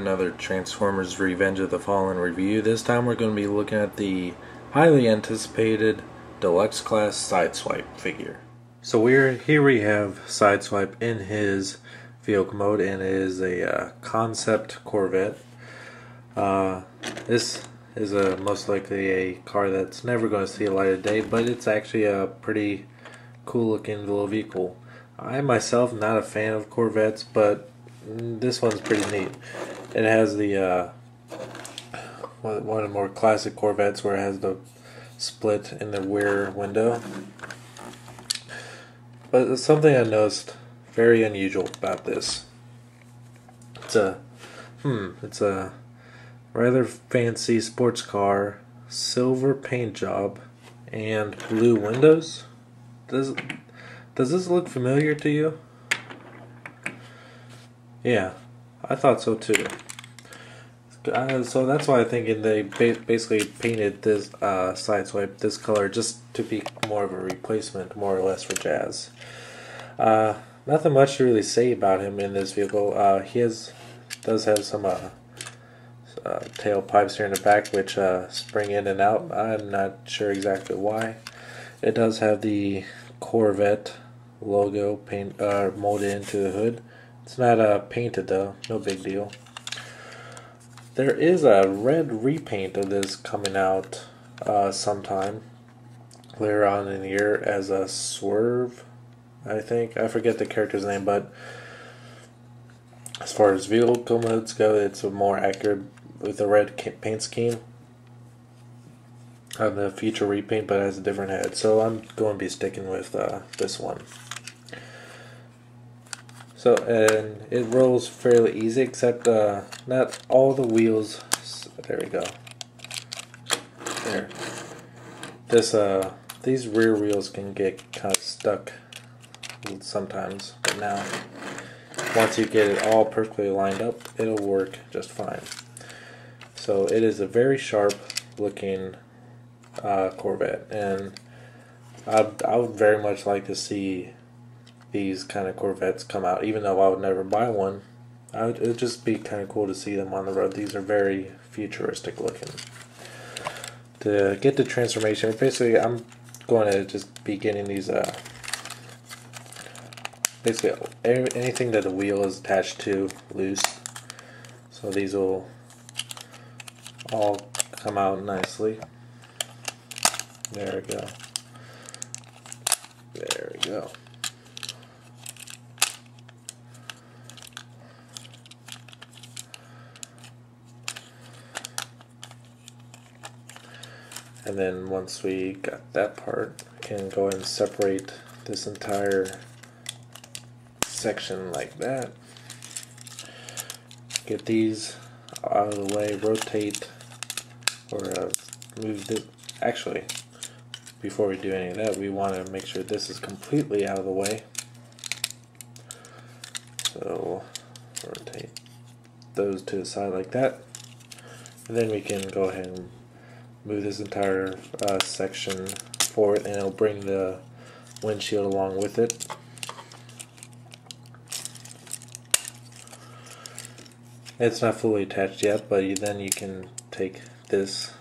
another Transformers Revenge of the Fallen review. This time we're going to be looking at the highly anticipated Deluxe class Sideswipe figure. So we have Sideswipe in his vehicle mode, and it is a concept Corvette. This is most likely a car that's never going to see a light of day, but it's actually a pretty cool looking little vehicle. I myself am not a fan of Corvettes, but this one's pretty neat. It has the one of the more classic Corvettes where it has the split in the rear window. But there's something I noticed very unusual about this. It's a rather fancy sports car, silver paint job, and blue windows. Does this look familiar to you? Yeah, I thought so too. So that's why I think they basically painted this Sideswipe this color just to be more of a replacement, more or less, for Jazz. Nothing much to really say about him in this vehicle. He does have some tail pipes here in the back which spring in and out. I'm not sure exactly why. It does have the Corvette logo molded into the hood. It's not painted though, no big deal. There is a red repaint of this coming out sometime later on in the year as a Swerve, I think. I forget the character's name, but as far as vehicle modes go, it's more accurate with the red paint scheme on the future repaint, but it has a different head. So I'm going to be sticking with this one. So, and it rolls fairly easy, except not all the wheels. There we go. There. These rear wheels can get kind of stuck sometimes, but now once you get it all perfectly lined up, it'll work just fine. So it is a very sharp looking Corvette, and I would very much like to see these kind of Corvettes come out, even though I would never buy one. It would just be kind of cool to see them on the road. These are very futuristic looking. To get the transformation, basically I'm going to just be getting these basically anything that the wheel is attached to loose. So these will all come out nicely. There we go. There we go. And then once we got that part, we can go ahead and separate this entire section like that. Get these out of the way, rotate, or move this. Actually, before we do any of that, we want to make sure this is completely out of the way. So rotate those to the side like that. And then we can go ahead and move this entire section forward, and it'll bring the windshield along with it. It's not fully attached yet, but then you can take this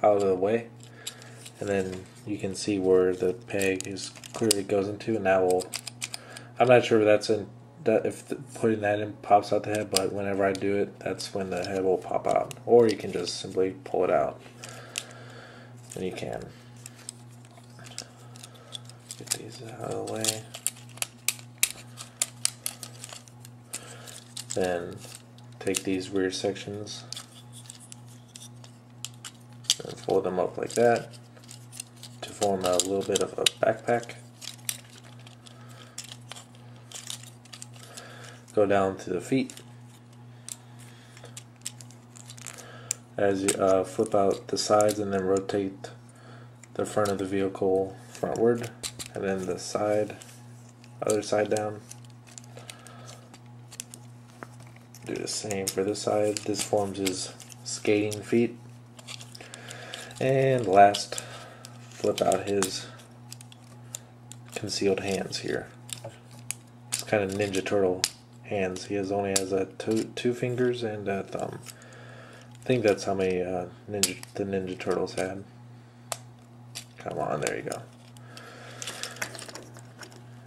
out of the way, and then you can see where the peg is clearly goes into. And now I'm not sure if putting that in pops out the head, but whenever I do it, that's when the head will pop out. Or you can just simply pull it out. And you can get these out of the way. Then take these rear sections and fold them up like that to form a little bit of a backpack. Go down to the feet. As you flip out the sides and then rotate the front of the vehicle frontward, and then the other side down. Do the same for this side. This forms his skating feet. And last, flip out his concealed hands here. It's kind of Ninja Turtle hands. He only has two fingers and a thumb. I think that's how many the Ninja Turtles had. Come on, there you go.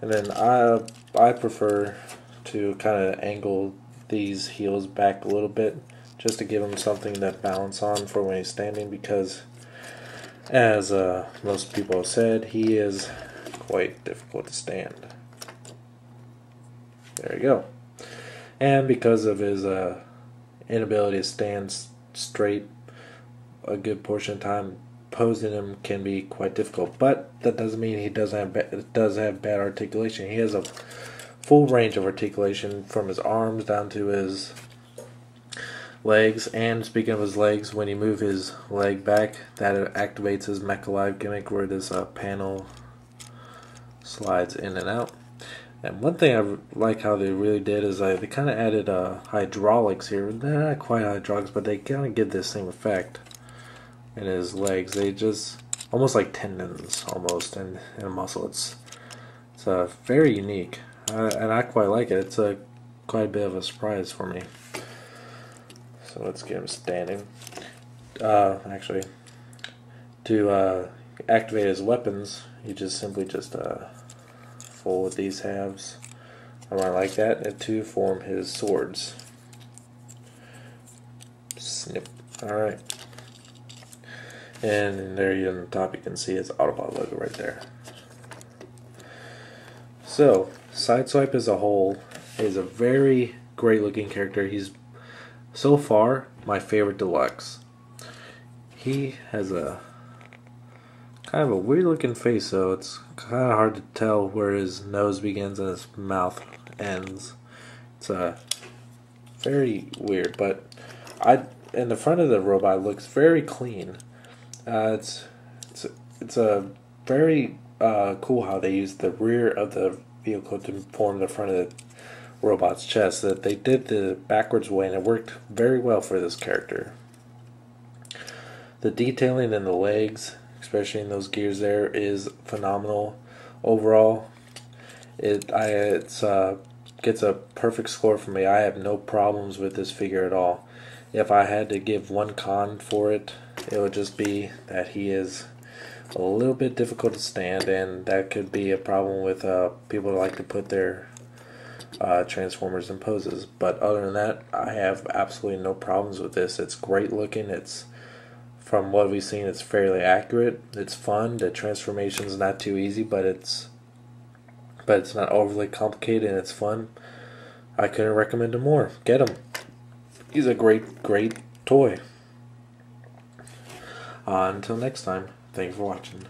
And then I prefer to kind of angle these heels back a little bit, just to give him something to balance on for when he's standing, because as most people have said, he is quite difficult to stand. There you go. And because of his inability to stand straight a good portion of time, posing him can be quite difficult. But that doesn't mean he does have bad articulation. He has a full range of articulation from his arms down to his legs. And speaking of his legs, when you move his leg back, that activates his Mecha Live gimmick, where this panel slides in and out. And one thing I like how they really did is they kind of added hydraulics here. They're not quite hydraulics, but they kind of give this same effect in his legs. They just almost like tendons, almost, and a muscle. It's very unique, and I quite like it. It's quite a bit of a surprise for me. So let's get him standing. Actually, to activate his weapons, you just simply fold these halves around like that, and to form his swords. Snip. Alright. And there on the top you can see his Autobot logo right there. So, Sideswipe as a whole is a very great looking character. He's so far my favorite Deluxe. He has a kind of a weird looking face, so it's kind of hard to tell where his nose begins and his mouth ends. It's very weird, but in the front of the robot looks very clean. It's a very cool how they used the rear of the vehicle to form the front of the robot's chest. That they did the backwards way, and it worked very well for this character. The detailing in the legs, especially in those gears there, is phenomenal. Overall, it gets a perfect score for me. I have no problems with this figure at all. If I had to give one con for it, it would just be that he is a little bit difficult to stand, and that could be a problem with people who like to put their Transformers in poses. But other than that, I have absolutely no problems with this. It's great looking. From what we've seen, it's fairly accurate. It's fun. The transformation's not too easy, but it's not overly complicated, and it's fun. I couldn't recommend him more. Get him. He's a great toy. Until next time, thanks for watching.